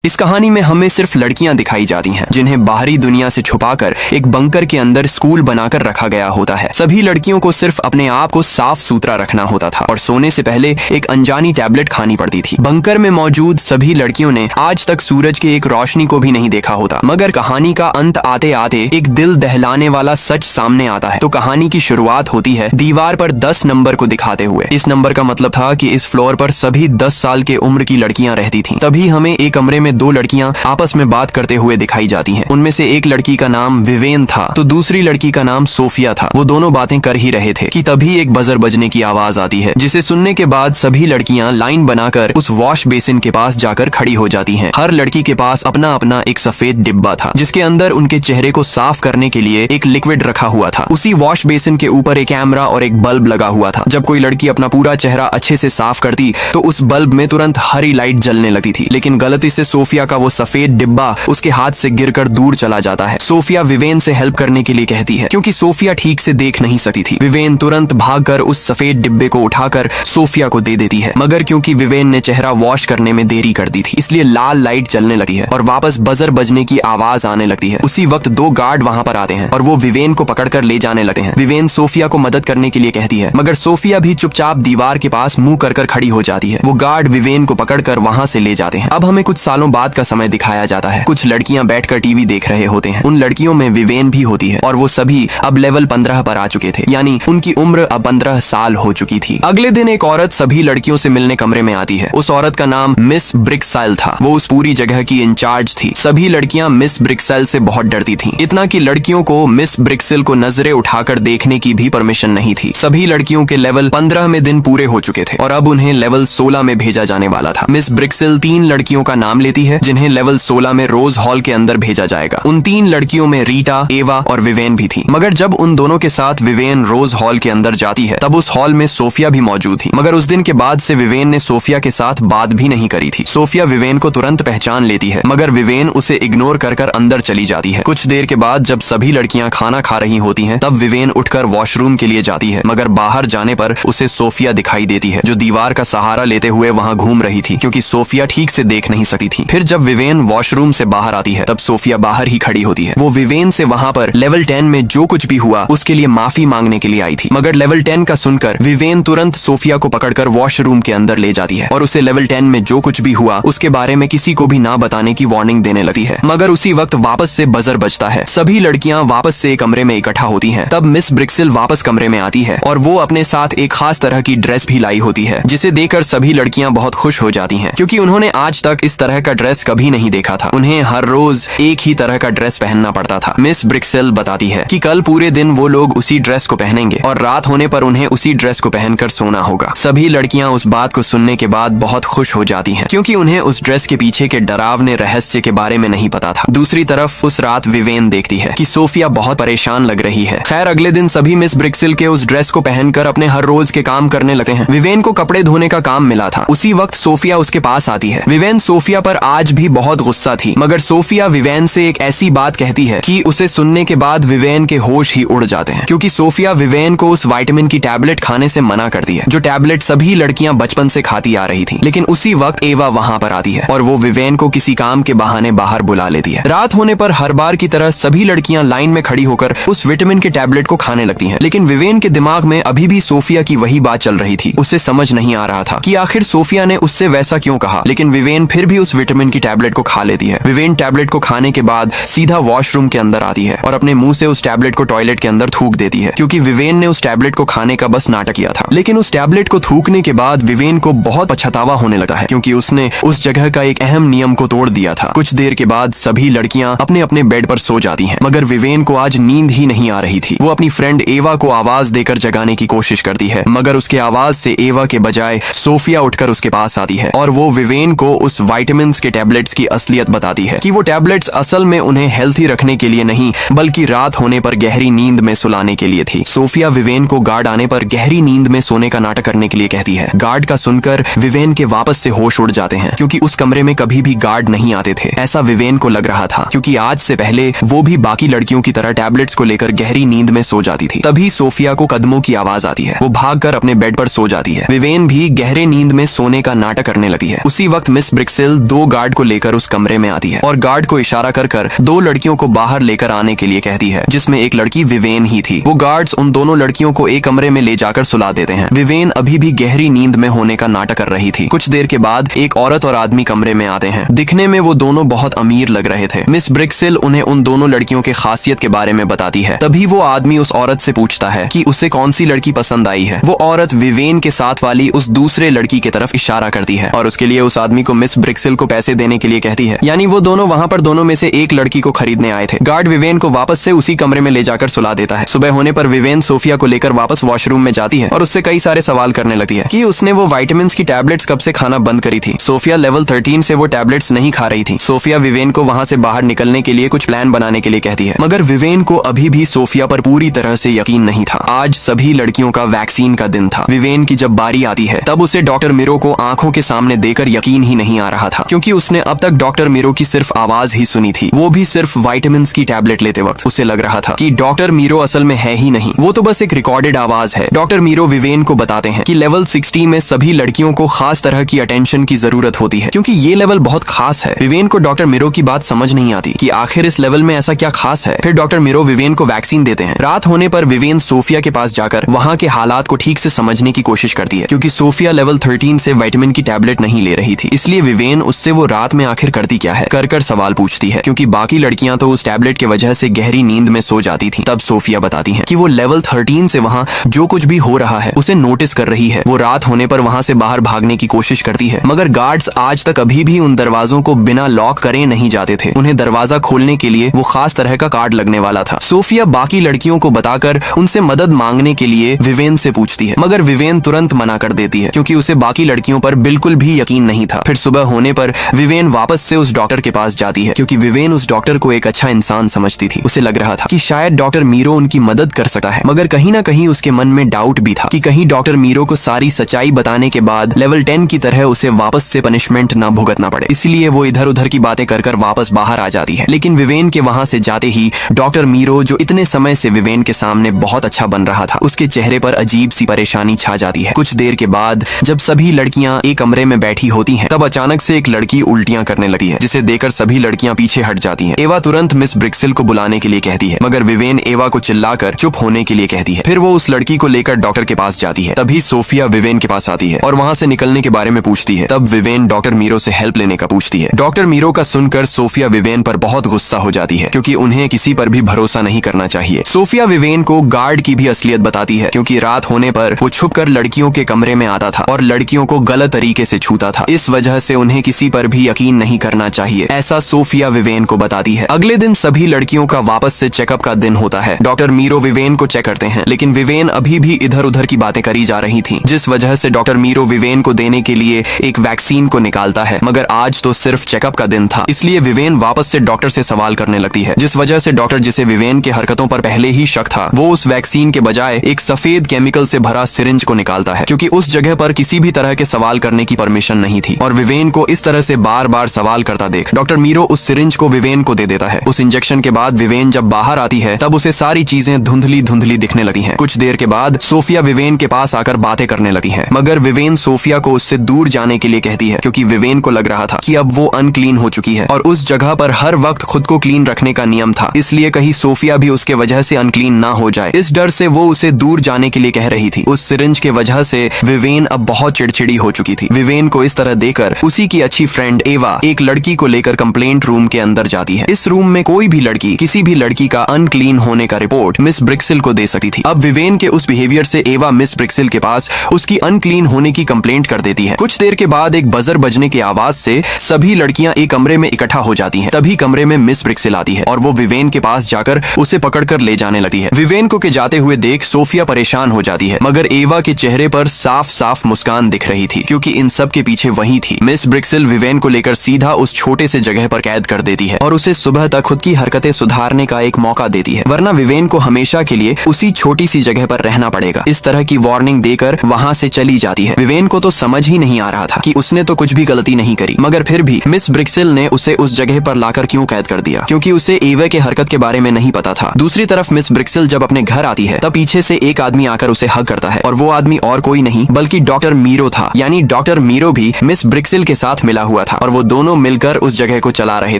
इस कहानी में हमें सिर्फ लड़कियां दिखाई जाती हैं जिन्हें बाहरी दुनिया से छुपाकर एक बंकर के अंदर स्कूल बनाकर रखा गया होता है। सभी लड़कियों को सिर्फ अपने आप को साफ सुथरा रखना होता था और सोने से पहले एक अनजानी टैबलेट खानी पड़ती थी। बंकर में मौजूद सभी लड़कियों ने आज तक सूरज की एक रोशनी को भी नहीं देखा होता, मगर कहानी का अंत आते आते एक दिल दहलाने वाला सच सामने आता है। तो कहानी की शुरुआत होती है दीवार पर 10 नंबर को दिखाते हुए। इस नंबर का मतलब था कि इस फ्लोर पर सभी 10 साल के उम्र की लड़कियां रहती थीं। तभी हमें एक कमरे में 2 लड़कियां आपस में बात करते हुए दिखाई जाती हैं। उनमें से एक लड़की का नाम विवेन था तो दूसरी लड़की का नाम सोफिया था। वो दोनों बातें कर ही रहे थे कि तभी एक बजर बजने की आवाज आती है, जिसे सुनने के बाद सभी लड़कियां लाइन बनाकर उस वॉश बेसिन के पास जाकर खड़ी हो जाती हैं। हर लड़की के पास अपना अपना एक सफेद डिब्बा था जिसके अंदर उनके चेहरे को साफ करने के लिए एक लिक्विड रखा हुआ था। उसी वॉश बेसिन के ऊपर एक कैमरा और एक बल्ब लगा हुआ था। जब कोई लड़की अपना पूरा चेहरा अच्छे से साफ करती तो उस बल्ब में तुरंत हरी लाइट जलने लगती थी, लेकिन गलती से सोफिया का वो सफेद डिब्बा उसके हाथ से गिरकर दूर चला जाता है। सोफिया विवेन से हेल्प करने के लिए कहती है क्योंकि सोफिया ठीक से देख नहीं सकती थी। विवेन तुरंत भागकर उस सफेद डिब्बे को उठाकर सोफिया को दे देती है, मगर क्योंकि विवेन ने चेहरा वॉश करने में देरी कर दी थी इसलिए लाल लाइट जलने लगी है और वापस बजर बजने की आवाज आने लगती है। उसी वक्त 2 गार्ड वहां पर आते हैं और वो विवेन को पकड़कर ले जाने लगते हैं। विवेन सोफिया को मदद करने के लिए कहती है, मगर सोफिया भी चुपचाप दीवार के पास मुंह कर खड़ी हो जाती है। वो गार्ड विवेन को पकड़कर वहां से ले जाते हैं। अब हमें कुछ सालों बाद का समय दिखाया जाता है। कुछ लड़कियां बैठकर टीवी देख रहे होते हैं। उन लड़कियों में विवेन भी होती है और वो सभी अब लेवल 15 पर आ चुके थे, यानी उनकी उम्र अब 15 साल हो चुकी थी। अगले दिन एक औरत सभी लड़कियों से मिलने कमरे में आती है। उस औरत का नाम मिस ब्रिक्सेल था। वो उस पूरी जगह की इंचार्ज थी। सभी लड़कियां मिस ब्रिक्सेल से बहुत डरती थीं, इतना कि लड़कियों को मिस ब्रिक्सेल को नजरें उठाकर देखने की भी परमिशन नहीं थी। सभी लड़कियों के लेवल 15 में दिन पूरे हो चुके थे और अब उन्हें लेवल 16 में भेजा जाने वाला था। मिस ब्रिक्सेल 3 लड़कियों का नाम लेती है जिन्हें लेवल 16 में रोज हॉल के अंदर भेजा जाएगा। उन 3 लड़कियों में रीटा, एवा और विवेन भी थी। मगर जब उन दोनों के साथ विवेन रोज हॉल के अंदर जाती है तब उस हॉल में सोफिया भी मौजूद थी। मगर उस दिन के बाद से विवेन ने सोफिया के साथ बात भी नहीं करी थी। सोफिया विवेन को तुरंत पहचान लेती है, मगर विवेन उसे इग्नोर कर अंदर चली जाती है। कुछ देर के बाद जब सभी लड़कियां खाना खा रही होती हैं तब विवेन उठकर वॉशरूम के लिए जाती है, मगर बाहर जाने पर उसे सोफिया दिखाई देती है जो दीवार का सहारा लेते हुए वहां घूम रही थी क्योंकि सोफिया ठीक से देख नहीं सकती थी। फिर जब विवेन वॉशरूम से बाहर आती है तब सोफिया बाहर ही खड़ी होती है। वो विवेन से वहां पर लेवल 10 में जो कुछ भी हुआ उसके लिए माफी मांगने के लिए आई थी, मगर लेवल 10 का सुनकर विवेन तुरंत सोफिया को पकड़कर वॉशरूम के अंदर ले जाती है और उसे लेवल 10 में जो कुछ भी हुआ उसके बारे में किसी को भी ना बताने की वार्निंग देने लगती है। मगर उसी वक्त वापस से बजर बजता है। सभी लड़कियां वापस से कमरे में इकट्ठा होती हैं। तब मिस ब्रिक्सेल वापस कमरे में आती है और वो अपने साथ एक खास तरह की ड्रेस भी लाई होती है, जिसे देखकर सभी लड़कियां बहुत खुश हो जाती हैं क्योंकि उन्होंने आज तक इस तरह का ड्रेस कभी नहीं देखा था। उन्हें हर रोज एक ही तरह का ड्रेस पहनना पड़ता था। मिस ब्रिक्सेल बताती है कि कल पूरे दिन वो लोग उसी ड्रेस को पहनेंगे और रात होने पर उन्हें उसी ड्रेस को पहनकर सोना होगा। सभी लड़कियां उस बात को सुनने के बाद बहुत खुश हो जाती हैं क्योंकि उन्हें उस ड्रेस के पीछे के डरावने रहस्य के बारे में नहीं पता था। दूसरी तरफ उस रात विवेन देखती है कि सोफिया बहुत परेशान लग रही है। खैर अगले दिन सभी मिस ब्रिक्सेल के उस ड्रेस को पहनकर अपने हर रोज के काम करने लगते हैं। विवेन को कपड़े धोने का काम मिला था। उसी वक्त सोफिया उसके पास आती है। विवेन सोफिया पर आज भी बहुत गुस्सा थी, मगर सोफिया विवेन से एक ऐसी बात कहती है कि उसे सुनने के बाद विवेन के होश ही उड़ जाते हैं क्योंकि सोफिया विवेन को उस विटामिन की टैबलेट खाने से मना करती है जो टैबलेट सभी लड़कियां बचपन से खाती आ रही थी। लेकिन उसी वक्त एवा वहां पर आती है और वो विवेन को किसी काम के बहाने बाहर बुला लेती है। रात होने पर हर बार की तरह सभी लड़कियां लाइन में खड़ी होकर उस विटामिन के टैबलेट को खाने लगती हैं, लेकिन विवेन के दिमाग में अभी भी सोफिया की वही बात चल रही थी। उसे समझ नहीं आ रहा था कि आखिर सोफिया ने उससे वैसा क्यों कहा, लेकिन विवेन फिर भी उस विटामिन की टैबलेट को खा लेती है। विवेन टैबलेट को खाने के बाद सीधा वॉशरूम के अंदर आती है और अपने मुंह से उस टैबलेट को टॉयलेट के अंदर थूक देती है क्योंकि विवेन ने उस टैबलेट को खाने का बस नाटक किया था। लेकिन उस टैबलेट को थूकने के बाद विवेन को बहुत पछतावा होने लगा है क्योंकि उसने उस जगह का एक अहम नियम को तोड़ दिया था। कुछ देर के बाद सभी लड़कियां अपने अपने बेड पर सो जाती हैं, मगर विवेन को आज नींद ही नहीं आ रही थी। वो अपनी फ्रेंड एवा को आवाज देकर जगाने की कोशिश करती है, मगर उसके आवाज से एवा के बजाय सोफिया उठकर उसके पास आती है और वो विवेन को उस विटामिन के टैबलेट्स की असलियत बताती है कि वो टैबलेट्स असल में उन्हें हेल्थी रखने के लिए नहीं बल्कि रात होने पर गहरी नींद में सुलाने के लिए थी। सोफिया विवेन को गार्ड आने पर गहरी नींद में सोने का नाटक करने के लिए कहती है। गार्ड का सुनकर विवेन के वापस से होश उड़ जाते हैं क्योंकि उस कमरे में कभी भी गार्ड नहीं आते थे। ऐसा विवेन को लग रहा था क्योंकि आज से पहले वो भी बाकी लड़कियों की तरह टैबलेट्स को लेकर गहरी नींद में सो जाती थी। तभी सोफिया को कदमों की आवाज आती है। वो भागकर अपने बेड पर सो जाती है। विवेन भी गहरे नींद में सोने का नाटक करने लगती है। उसी वक्त मिस ब्रिक्सेल 2 गार्ड को लेकर उस कमरे में आती है और गार्ड को इशारा कर दो लड़कियों को बाहर लेकर आने के लिए कहती है, जिसमें एक लड़की विवेन ही थी। वो गार्ड्स उन दोनों लड़कियों को एक कमरे में ले जाकर सुला देते हैं। विवेन अभी भी गहरी नींद में होने का नाटक कर रही थी। कुछ देर के बाद एक औरत और आदमी कमरे में आते हैं। दिखने में वो दोनों बहुत अमीर लग रहे थे। मिस ब्रिक्सिल उन्हें उन दोनों लड़कियों के खासियत के बारे में बताती है। तभी वो आदमी उस औरत से पूछता है कि उसे कौन सी लड़की पसंद आई है। वो औरत विवेन के साथ वाली उस दूसरे लड़की की तरफ इशारा करती है और उसके लिए उस आदमी को मिस ब्रिक्सिल को पैसे देने के लिए कहती है। यानी वो दोनों वहाँ पर दोनों में से एक लड़की को खरीदने आए थे। गार्ड विवेन को वापस से उसी कमरे में ले जाकर सुला देता है। सुबह होने पर विवेन सोफिया को लेकर वापस वॉशरूम में जाती है और उससे कई सारे सवाल करने लगती है कि उसने वो विटामिन्स की टैबलेट्स कब से खाना बंद करी थी। सोफिया लेवल 13 से वो टैबलेट्स नहीं खा रही थी। सोफिया विवेन को वहाँ से बाहर निकलने के लिए कुछ प्लान बनाने के लिए कहती है, मगर विवेन को अभी भी सोफिया पर पूरी तरह से यकीन नहीं था। आज सभी लड़कियों का वैक्सीन का दिन था। विवेन की जब बारी आती है तब उसे डॉक्टर मिरो को आंखों के सामने देकर यकीन ही नहीं आ रहा था, क्योंकि उसने अब तक डॉक्टर मिरो की सिर्फ आवाज ही सुनी थी, वो भी सिर्फ विटामिन्स की टैबलेट लेते वक्त। उसे लग रहा था कि डॉक्टर मिरो असल में है ही नहीं, वो तो बस एक रिकॉर्डेड आवाज है। डॉक्टर मिरो विवेन को बताते हैं कि लेवल 60 में सभी लड़कियों को खास तरह की अटेंशन की जरूरत होती है, क्योंकि ये लेवल बहुत खास है। विवेन को डॉक्टर मिरो की बात समझ नहीं आती कि आखिर इस लेवल में ऐसा क्या खास है। फिर डॉक्टर मिरो विवेन को वैक्सीन देते हैं। रात होने पर विवेन सोफिया के पास जाकर वहाँ के हालात को ठीक से समझने की कोशिश करती है, क्योंकि सोफिया लेवल 13 से विटामिन की टैबलेट नहीं ले रही थी। इसलिए विवेन उससे वो रात में आखिर करती क्या है कर सवाल पूछती है, क्योंकि बाकी लड़कियां तो उस टैबलेट की वजह से गहरी नींद में सो जाती थी। तब सोफिया बताती है कि वो लेवल 13 से वहाँ जो कुछ भी हो रहा है उसे नोटिस कर रही है। वो रात होने पर वहाँ से बाहर भागने की कोशिश करती है, मगर गार्ड्स आज तक अभी भी उन दरवाजों को बिना लॉक करे नहीं जाते थे। उन्हें दरवाजा खोलने के लिए वो खास तरह का कार्ड लगने वाला था। सोफिया बाकी लड़कियों को बताकर उनसे मदद मांगने के लिए विवेन से पूछती है, मगर विवेन तुरंत मना कर देती है, क्योंकि उसे बाकी लड़कियों पर बिल्कुल भी यकीन नहीं था। फिर सुबह होने पर विवेन वापस से उस डॉक्टर के पास जाती है, क्योंकि विवेन उस डॉक्टर को एक अच्छा इंसान समझती थी। उसे लग रहा था कि शायद डॉक्टर मीरो उनकी मदद कर सकता है, मगर कहीं ना कहीं उसके मन में डाउट भी था कि कहीं डॉक्टर मीरो को सारी सच्चाई बताने के बाद लेवल 10 की तरह उसे वापस से पनिशमेंट न भुगतना पड़े। इसलिए वो इधर उधर की बातें कर वापस बाहर आ जाती है। लेकिन विवेन के वहां से जाते ही डॉक्टर मीरो, जो इतने समय से विवेन के सामने बहुत अच्छा बन रहा था, उसके चेहरे पर अजीब सी परेशानी छा जाती है। कुछ देर के बाद जब सभी लड़कियां एक कमरे में बैठी होती हैं, तब अचानक से एक लड़की उल्टियां करने लगती है, जिसे देखकर सभी लड़कियां पीछे हट जाती हैं। एवा तुरंत मिस ब्रिक्सिल को बुलाने के लिए कहती है, मगर विवेन एवा को चिल्लाकर चुप होने के लिए कहती है। फिर वो उस लड़की को लेकर डॉक्टर के पास जाती है। तभी सोफिया विवेन के पास आती है और वहां से निकलने के बारे में पूछती है। तब विवेन डॉक्टर मीरो से हेल्प लेने का पूछती है। डॉक्टर मीरो का सुनकर सोफिया विवेन पर बहुत गुस्सा हो जाती है, क्योंकि उन्हें किसी पर भी भरोसा नहीं करना चाहिए। सोफिया विवेन को गार्ड की भी असलियत बताती है, क्योंकि रात होने पर वो छुपकर लड़कियों के कमरे में आता था और लड़कियों को गलत तरीके से छूता था। इस वजह से उन्हें किसी पर भी यकीन नहीं करना चाहिए, ऐसा सोफिया विवेन को बताती है। अगले दिन सभी लड़कियों का वापस से चेकअप का दिन होता है। डॉक्टर मीरो विवेन को चेक करते हैं, लेकिन विवेन अभी भी इधर उधर की बातें करी जा रही थी, जिस वजह से डॉक्टर मीरो विवेन को देने के लिए एक वैक्सीन को निकालता है। मगर आज तो सिर्फ चेकअप का दिन था, इसलिए विवेन वापस से डॉक्टर से सवाल करने लगती है, जिस वजह से डॉक्टर, जिसे विवेन के हरकतों पर पहले ही शक था, वो उस वैक्सीन के बजाय एक सफेद केमिकल से भरा सिरिंज को निकालता है, क्योंकि उस जगह पर किसी भी तरह के सवाल करने की परमिशन नहीं थी। और विवेन को इस तरह से बार बार सवाल करता देख डॉक्टर मीरो उस सिरिंज को विवेन को दे देता है। उस इंजेक्शन के बाद विवेन जब बाहर आती है तब उसे सारी चीजें धुंधली धुंधली दिखने लगती हैं। कुछ देर के बाद सोफिया विवेन के पास आकर बातें करने लगी है, मगर विवेन सोफिया को उससे दूर जाने के लिए कहती है, क्योंकि विवेन को लग रहा था कि अब वो अनक्लीन हो चुकी है और उस जगह पर हर वक्त खुद को क्लीन रखने का नियम था, इसलिए कहीं सोफिया भी उसके वजह से अनक्लीन ना हो जाए। इस डर से वो उसे दूर जाने के लिए कह रही थी। उस सिरिंज के वजह से विवेन अब बहुत चिड़चिड़ी हो चुकी थी। विवेन को इस तरह देखकर उसी की अच्छी फ्रेंड एवा एक लड़की को लेकर कंप्लेंट रूम के अंदर जाती है। इस रूम में कोई भी लड़की किसी भी लड़की का अनक्लीन होने का रिपोर्ट मिस ब्रिक्सिल को दे सकती थी। अब विवेन के उस बिहेवियर से एवा मिस ब्रिक्सिल के पास उसकी अनक्लीन होने की कंप्लेंट कर देती है। कुछ देर के बाद एक बजर बजने की आवाज से सभी लड़कियां एक कमरे में इकट्ठा हो जाती हैं। तभी कमरे में मिस ब्रिक्सिल आती है और वो विवेन के पास जाकर उसे पकड़कर ले जाने लगती है। विवेन को के जाते हुए देख सोफिया परेशान हो जाती है, मगर एवा के चेहरे पर साफ साफ मुस्कान दिख रही थी, क्योंकि इन सब के पीछे वही थी। मिस ब्रिक्सिल विवेन को लेकर सीधा उस छोटे से जगह पर कैद कर देती है और उसे सुबह तक खुद की हरकतें सुधारने का एक मौका देती है, वरना विवेन को हमेशा के लिए उसी छोटी सी जगह पर रहना पड़ेगा। इस तरह की वार्निंग देकर वहां से चली जाती है। विवेन को तो समझ ही नहीं आ रहा था कि उसने तो कुछ भी गलती नहीं करी, मगर फिर भी मिस ब्रिक्सिल ने उसे उस जगह पर लाकर क्यों कैद कर दिया, क्योंकि उसे एवा के हरकत के बारे में नहीं पता था। दूसरी तरफ मिस ब्रिक्सिल जब अपने घर आती है तब पीछे से एक आदमी आकर उसे हग करता है, और वो आदमी और कोई नहीं बल्कि डॉक्टर मीरो था। यानी डॉक्टर मीरो भी मिस ब्रिक्सिल के साथ मिला हुआ हुआ था और वो दोनों मिलकर उस जगह को चला रहे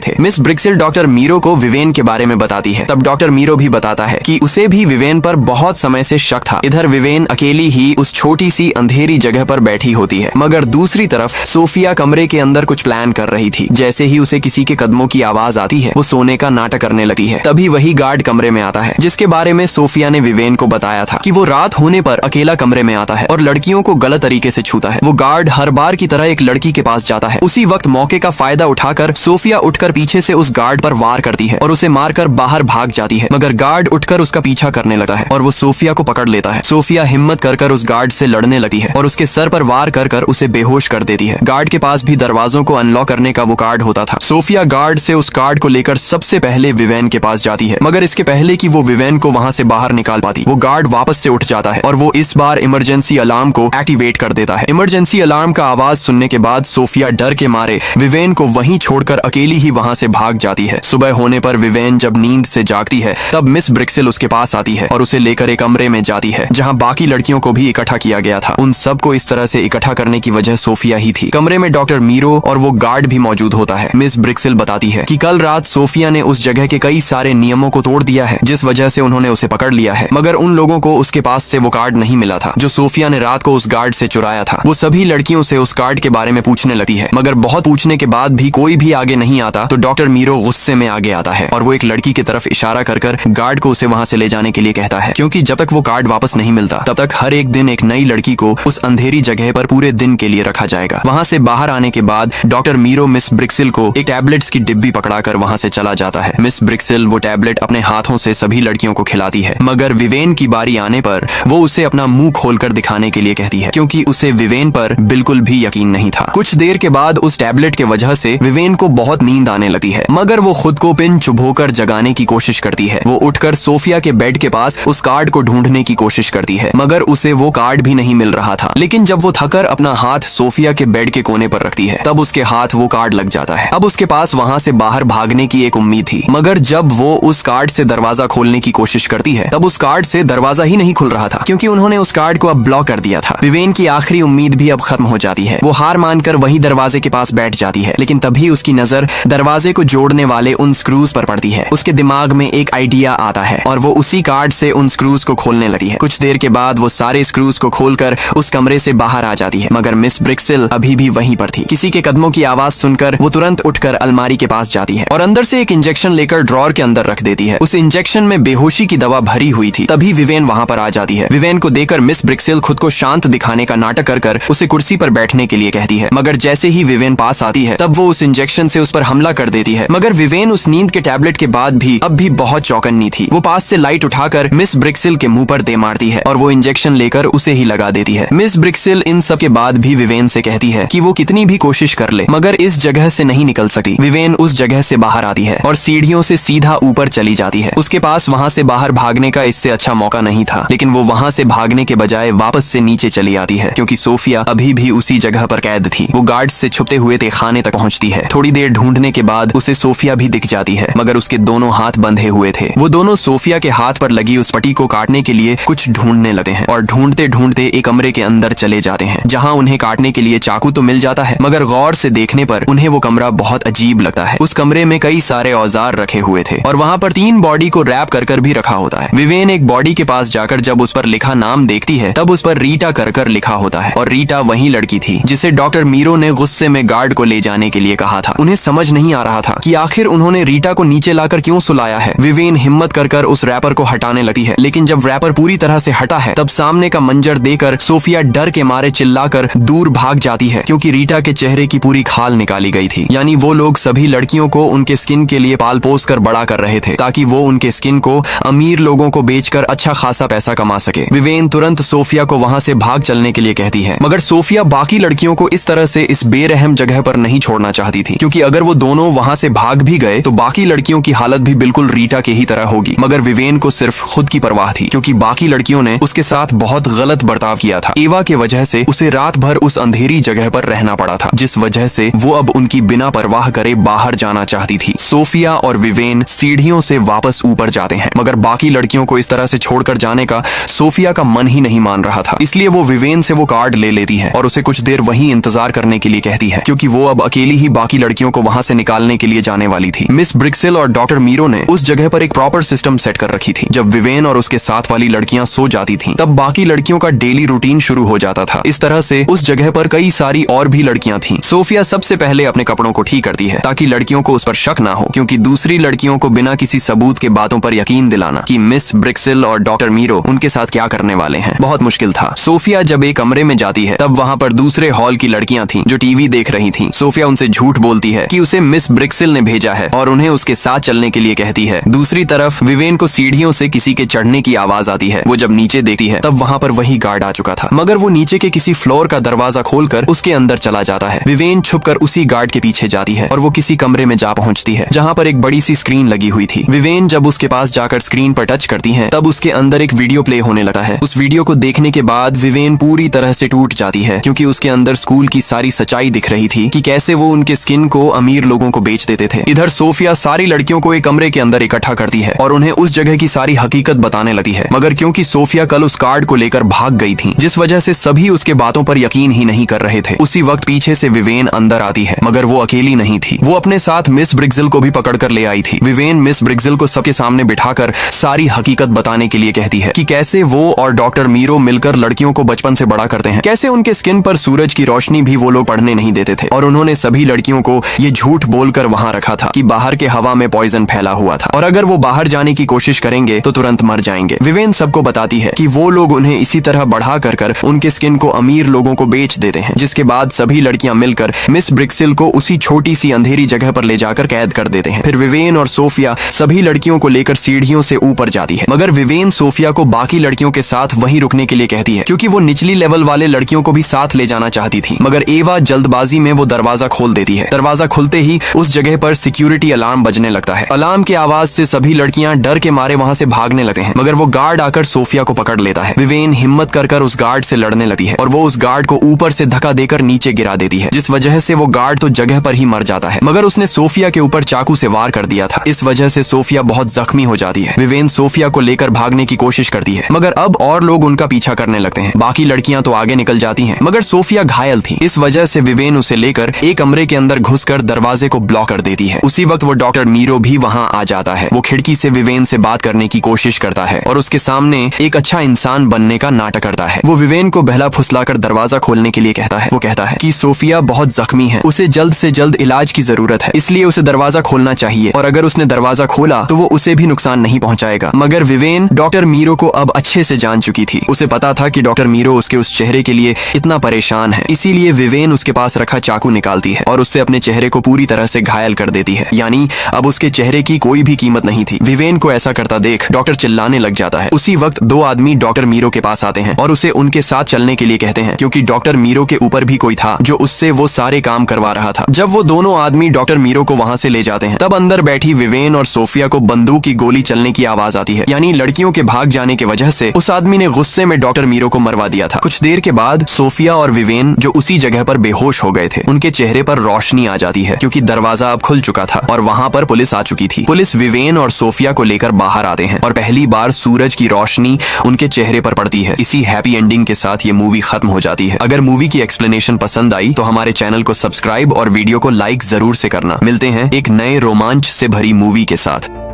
थे। मिस ब्रिक्सिल डॉक्टर मीरो को विवेन के बारे में बताती है। तब डॉक्टर मीरो भी बताता है कि उसे भी विवेन पर बहुत समय से शक था। इधर विवेन अकेली ही उस छोटी सी अंधेरी जगह पर बैठी होती है, मगर दूसरी तरफ सोफिया कमरे के अंदर कुछ प्लान कर रही थी। जैसे ही उसे किसी के कदमों की आवाज आती है, वो सोने का नाटक करने लगती है। तभी वही गार्ड कमरे में आता है जिसके बारे में सोफिया ने विवेन को बताया था कि वो रात होने पर अकेला कमरे में आता है और लड़कियों को गलत तरीके से छूता है। वो गार्ड हर बार की तरह एक लड़की के पास जाता है। उसी वक्त मौके का फायदा उठाकर सोफिया उठकर पीछे से उस गार्ड पर वार करती है और उसे मारकर बाहर भाग जाती है, मगर गार्ड उठकर उसका पीछा करने लगता है और वो सोफिया को पकड़ लेता है। सोफिया हिम्मत कर उस गार्ड से लड़ने लगती है और उसके सर पर वार कर उसे बेहोश कर देती है। गार्ड के पास भी दरवाजों को अनलॉक करने का वो कार्ड होता था। सोफिया गार्ड से उस कार्ड को लेकर सबसे पहले विवेन के पास जाती है, मगर इसके पहले कि वो विवेन को वहां से बाहर निकाल पाती, वो गार्ड वापस से उठ जाता है और वो इस बार इमरजेंसी अलार्म को एक्टिवेट कर देता है। इमरजेंसी अलार्म का आवाज सुनने के बाद सोफिया डर के मारे विवेन को वहीं छोड़कर अकेली ही वहां से भाग जाती है। सुबह होने पर विवेन जब नींद से जागती है, तब मिस ब्रिक्सिल उसके पास आती है और उसे लेकर एक कमरे में जाती है जहां बाकी लड़कियों को भी इकट्ठा किया गया था। उन सबको इस तरह से इकट्ठा करने की वजह सोफिया ही थी। कमरे में डॉक्टर मीरो और वो गार्ड भी मौजूद होता है। मिस ब्रिक्सिल बताती है कि कल रात सोफिया ने उस जगह के कई सारे नियमों को तोड़ दिया है, जिस वजह से उन्होंने उसे पकड़ लिया है, मगर उन लोगों को उसके पास से वो कार्ड नहीं मिला था जो सोफिया ने रात को उस गार्ड से चुराया था। वो सभी लड़कियों से उस कार्ड के बारे में पूछने लगती है, मगर बहुत पूछने के बाद भी कोई भी आगे नहीं आता तो डॉक्टर मीरो गुस्से में आगे आता है और वो एक लड़की की तरफ इशारा कर गार्ड को उसे वहां से ले जाने के लिए कहता है, क्योंकि जब तक वो कार्ड वापस नहीं मिलता तब तक हर एक दिन एक नई लड़की को उस अंधेरी जगह पर पूरे दिन के लिए रखा जाएगा। वहां से बाहर आने के बाद डॉक्टर मीरो मिस ब्रिक्सिल को एक टैबलेट्स की डिब्बी पकड़ाकर वहां से चला जाता है। मिस ब्रिक्सिल वो टैबलेट अपने हाथों से सभी लड़कियों को खिलाती है, मगर विवेन की बारी आने पर वो उसे अपना मुंह खोलकर दिखाने के लिए कहती है, क्योंकि उसे विवेन पर बिल्कुल भी यकीन नहीं था। कुछ देर के बाद उस टैबलेट के वजह से विवेन को बहुत नींद आने लगती है, मगर वो खुद को पिन चुभोकर जगाने की कोशिश करती है। वो उठकर सोफिया के बेड के पास उस कार्ड को ढूंढने की कोशिश करती है, मगर उसे वो कार्ड भी नहीं मिल रहा था। लेकिन जब वो थकर अपना हाथ सोफिया के बेड के कोने पर रखती है, तब उसके हाथ वो कार्ड लग जाता है। अब उसके पास वहां से बाहर भागने की एक उम्मीद थी, मगर जब वो उस कार्ड से दरवाजा खोलने की कोशिश करती है, तब उस कार्ड से दरवाजा ही नहीं खुल रहा था, क्योंकि उन्होंने उस कार्ड को अब ब्लॉक कर दिया था। विवेन की आखिरी उम्मीद भी अब खत्म हो जाती है। वो हार मानकर वहीं दरवाजे के पास बैठ जाती है, लेकिन तभी उसकी नजर दरवाजे को जोड़ने वाले उन स्क्रूज पर पड़ती है। उसके दिमाग में एक आइडिया आता है और वो उसी कार्ड से उन स्क्रूज को खोलने लगती है। कुछ देर के बाद वो सारे स्क्रूज को खोलकर उस कमरे से बाहर आ जाती है, मगर मिस ब्रिक्सिल अभी भी वहीं पर थी। किसी के कदमों की आवाज सुनकर वो तुरंत उठकर अलमारी के पास जाती है और अंदर से एक इंजेक्शन लेकर ड्रॉर के अंदर रख देती है। उस इंजेक्शन में बेहोशी की दवा भरी हुई थी। तभी विवेन वहां पर आ जाती है। विवेन को देखकर मिस ब्रिक्सिल खुद को शांत दिखाने का नाटक कर उसे कुर्सी पर बैठने के लिए कहती है, मगर जैसे ही विवेन पास आती है, तब वो उस इंजेक्शन से उस पर हमला कर देती है। मगर विवेन उस नींद के टैबलेट के बाद भी अब भी बहुत चौकन्नी थी। वो पास से लाइट उठाकर मिस ब्रिक्सिल के मुंह पर दे मारती है और वो इंजेक्शन लेकर उसे ही लगा देती है। मिस ब्रिक्सिल इन सब के बाद भी विवेन से कहती है कि वो कितनी भी कोशिश कर ले, मगर इस जगह से नहीं निकल सकती। विवेन उस जगह से बाहर आती है और सीढ़ियों से सीधा ऊपर चली जाती है। उसके पास वहां से बाहर भागने का इससे अच्छा मौका नहीं था, लेकिन वो वहां से भागने के बजाय वापस से नीचे चली आती है, क्योंकि सोफिया अभी भी उसी जगह पर कैद थी। वो गार्ड से छुपते हुए तहखाने तक पहुंचती है। थोड़ी देर ढूंढने के बाद उसे सोफिया भी दिख जाती है, मगर उसके दोनों हाथ बंधे हुए थे। वो दोनों सोफिया के हाथ पर लगी उस पट्टी को काटने के लिए कुछ ढूंढने लगते हैं और ढूंढते ढूंढते एक कमरे के अंदर चले जाते हैं, जहां उन्हें काटने के लिए चाकू तो मिल जाता है, मगर गौर से देखने पर उन्हें वो कमरा बहुत अजीब लगता है। उस कमरे में कई सारे औजार रखे हुए थे और वहां पर 3 बॉडी को रैप कर भी रखा होता है। विवेन एक बॉडी के पास जाकर जब उस पर लिखा नाम देखती है, तब उस पर रीटा कर लिखा होता है और रीटा वही लड़की थी जिसे डॉक्टर मीरो ने गुस्से में गार्ड को ले जाने के लिए कहा था। उन्हें समझ नहीं आ रहा था कि आखिर उन्होंने रीटा को नीचे लाकर क्यों सुलाया है। विवेन हिम्मत कर उस रैपर को हटाने लगती है, लेकिन जब रैपर पूरी तरह से हटा है, तब सामने का मंजर देकर सोफिया डर के मारे चिल्लाकर दूर भाग जाती है, क्योंकि रीटा के चेहरे की पूरी खाल निकाली गई थी। यानी वो लोग सभी लड़कियों को उनके स्किन के लिए पाल पोस कर बड़ा कर रहे थे, ताकि वो उनके स्किन को अमीर लोगों को बेचकर अच्छा खासा पैसा कमा सके। विवेन तुरंत सोफिया को वहां से भाग चलने के लिए कहती है, मगर सोफिया बाकी लड़कियों को इस तरह से इस बेरहम जगह पर नहीं छोड़ना चाहती थी, क्योंकि अगर वो दोनों वहां से भाग भी गए तो बाकी लड़कियों की हालत भी बिल्कुल रीटा के ही तरह होगी। मगर विवेन को सिर्फ खुद की परवाह थी, क्योंकि बाकी लड़कियों ने उसके साथ बहुत गलत बर्ताव किया था। एवा के वजह से उसे रात भर उस अंधेरी जगह पर रहना पड़ा था, जिस वजह से वो अब उनकी बिना परवाह करे बाहर जाना चाहती थी। सोफिया और विवेन सीढ़ियों से वापस ऊपर जाते हैं, मगर बाकी लड़कियों को इस तरह से छोड़कर जाने का सोफिया का मन ही नहीं मान रहा था। इसलिए वो विवेन से वो कार्ड ले लेती है और उसे कुछ देर वहीं इंतजार करने के लिए कहती है, क्योंकि वो अब अकेली ही बाकी लड़कियों को वहां से निकालने के लिए जाने वाली थी। मिस ब्रिक्सेल और डॉक्टर मीरो ने उस जगह पर एक प्रॉपर सिस्टम सेट कर रखी थी। जब विवेन और उसके साथ वाली लड़कियां सो जाती थीं, तब बाकी लड़कियों का डेली रूटीन शुरू हो जाता था। इस तरह से उस जगह पर कई सारी और भी लड़कियां थीं। सोफिया सबसे पहले अपने कपड़ों को ठीक करती है ताकि लड़कियों को उस पर शक ना हो, क्योंकि दूसरी लड़कियों को बिना किसी सबूत के बातों पर यकीन दिलाना कि मिस ब्रिक्सेल और डॉक्टर मीरो उनके साथ क्या करने वाले हैं बहुत मुश्किल था। सोफिया जब एक कमरे में जाती है, तब वहां पर दूसरे हॉल की लड़कियां थीं जो टीवी देख रही थीं। सोफिया उनसे झूठ बोलती है कि उसे मिस ब्रिक्सेल ने भेजा है और उन्हें उसके साथ चलने के लिए कहती है। दूसरी तरफ विवेन को सीढ़ियों से किसी के चढ़ने की आवाज आती है। वो जब नीचे देखती है, तब वहां पर वही गार्ड आ चुका था, मगर वो नीचे के किसी फ्लोर का दरवाजा खोलकर उसके अंदर चला जाता है। विवेन छुपकर उसी गार्ड के पीछे जाती है और वो किसी कमरे में जा पहुंचती है जहां पर एक बड़ी सी स्क्रीन लगी हुई थी। विवेन जब उसके पास जाकर स्क्रीन पर टच करती है, तब उसके अंदर एक वीडियो प्ले होने लगता है। उस वीडियो को देखने के बाद विवेन पूरी तरह से टूट जाती है, क्योंकि उसके अंदर स्कूल की सारी सच्चाई दिख रही थी कि कैसे वो उनके स्किन को अमीर लोगों को बेच देते थे। इधर सोफिया सारी लड़कियों को एक कमरे के अंदर इकट्ठा करती है और उन्हें उस जगह की सारी हकीकत बताने लगती है, मगर क्योंकि सोफिया कल उस कार्ड को लेकर भाग गई थी, जिस वजह से सभी उसके बातों पर यकीन ही नहीं कर रहे थे। उसी वक्त पीछे से विवेन अंदर आती है, मगर वो अकेली नहीं थी। वो अपने साथ मिस ब्रिक्सेल को भी पकड़ कर ले आई थी। विवेन मिस ब्रिक्सेल को सबके सामने बिठाकर सारी हकीकत बताने के लिए कहती है कि कैसे वो और डॉक्टर मीरो मिलकर लड़कियों को बचपन से बड़ा करते हैं, कैसे उनके स्किन पर सूरज की रोशनी भी वो लोग पड़ने नहीं देते थे, और उन्होंने सभी लड़कियों को ये झूठ बोलकर वहां रखा था कि बाहर के हवा में पॉइजन फैला हुआ था और अगर वो बाहर जाने की कोशिश करेंगे तो तुरंत मर जाएंगे। विवेन सबको बताती है कि वो लोग उन्हें इसी तरह बढ़ा कर उनके स्किन को अमीर लोगों को बेच देते हैं, जिसके बाद सभी लड़कियां मिलकर मिस ब्रिक्सेल को उसी छोटी सी अंधेरी जगह पर ले जाकर कैद कर देते हैं। फिर विवेन और सोफिया सभी लड़कियों को लेकर सीढ़ियों से ऊपर जाती है, मगर विवेन सोफिया को बाकी लड़कियों के साथ वहीं रुकने के लिए कहती है, क्योंकि वो निचली लेवल वाले लड़कियों को भी साथ ले जाना चाहती थी। मगर एवा जल्दबाजी में वो दरवाजा खोल देती है। दरवाजा खुलते ही उस जगह पर सिक्योरिटी अलार्म बजने लगता है। अलार्म की आवाज से सभी लड़कियां डर के मारे वहां से भागने लगते हैं, मगर वो गार्ड आकर सोफिया को पकड़ लेता है। विवेन हिम्मत कर उस गार्ड से लड़ने लगती है और वो उस गार्ड को ऊपर से धक्का देकर नीचे गिरा देती है, जिस वजह से वो गार्ड तो जगह पर ही मर जाता है, मगर उसने सोफिया के ऊपर चाकू से वार कर दिया था। इस वजह से सोफिया बहुत जख्मी हो जाती है। विवेन सोफिया को लेकर भागने की कोशिश करती है, मगर अब और लोग उनका पीछा करने लगते हैं। बाकी लड़कियां तो आगे निकल जाती हैं, मगर सोफिया घायल थी। इस वजह से विवेन उसे लेकर एक कमरे के अंदर घुसकर दरवाजे को ब्लॉक कर देती है। उसी वक्त वो डॉक्टर मीरो भी वहां आ जाता है। वो खिड़की से विवेन से बात करने की कोशिश करता है और उसके सामने एक अच्छा इंसान बनने का नाटक करता है। वो विवेन को बहला फुसलाकर दरवाजा खोलने के लिए कहता है। वो कहता है कि सोफिया बहुत जख्मी है, उसे जल्द से जल्द इलाज की जरूरत है, इसलिए उसे दरवाजा खोलना चाहिए, और अगर उसने दरवाजा खोला तो वो उसे भी नुकसान नहीं पहुंचाएगा। मगर विवेन डॉक्टर मीरो को अब अच्छे से जान चुकी थी। उसे पता था कि डॉक्टर मीरो उसके उस चेहरे के लिए इतना परेशान है, इसीलिए विवेन उसके पास रखा चाकू निकालती है और उससे अपने चेहरे को पूरी तरह से घायल कर देती है। यानी अब उसके चेहरे की कोई भी कीमत नहीं थी। विवेन को ऐसा करता देख डॉक्टर चिल्लाने लग जाता है। उसी वक्त दो आदमी डॉक्टर मीरो के पास आते हैं और उसे उनके साथ चलने के लिए कहते हैं, क्योंकि डॉक्टर मीरो के ऊपर भी कोई था जो उससे वो सारे काम करवा रहा था। जब वो दोनों आदमी डॉक्टर मीरो को वहां से ले जाते हैं, तब अंदर बैठी विवेन और सोफिया को बंदूक की गोली चलने की आवाज आती है। यानी लड़कियों के भाग जाने की वजह से उस आदमी ने गुस्से में डॉक्टर मीरो को मरवा दिया था। कुछ देर के बाद सोफिया और विवेन जो उसी जगह पर बेहोश हो गए थे, उनके चेहरे पर रोशनी आ जाती है, क्योंकि दरवाजा अब खुल चुका था और वहां पर पुलिस आ चुकी थी। पुलिस विवेन और सोफिया को लेकर बाहर आते हैं और पहली बार सूरज की रोशनी उनके चेहरे पर पड़ती है। इसी हैप्पी एंडिंग के साथ ये मूवी खत्म हो जाती है। अगर मूवी की एक्सप्लेनेशन पसंद आई तो हमारे चैनल को सब्सक्राइब और वीडियो को लाइक जरूर से करना। मिलते हैं एक नए रोमांच से भरी मूवी के साथ।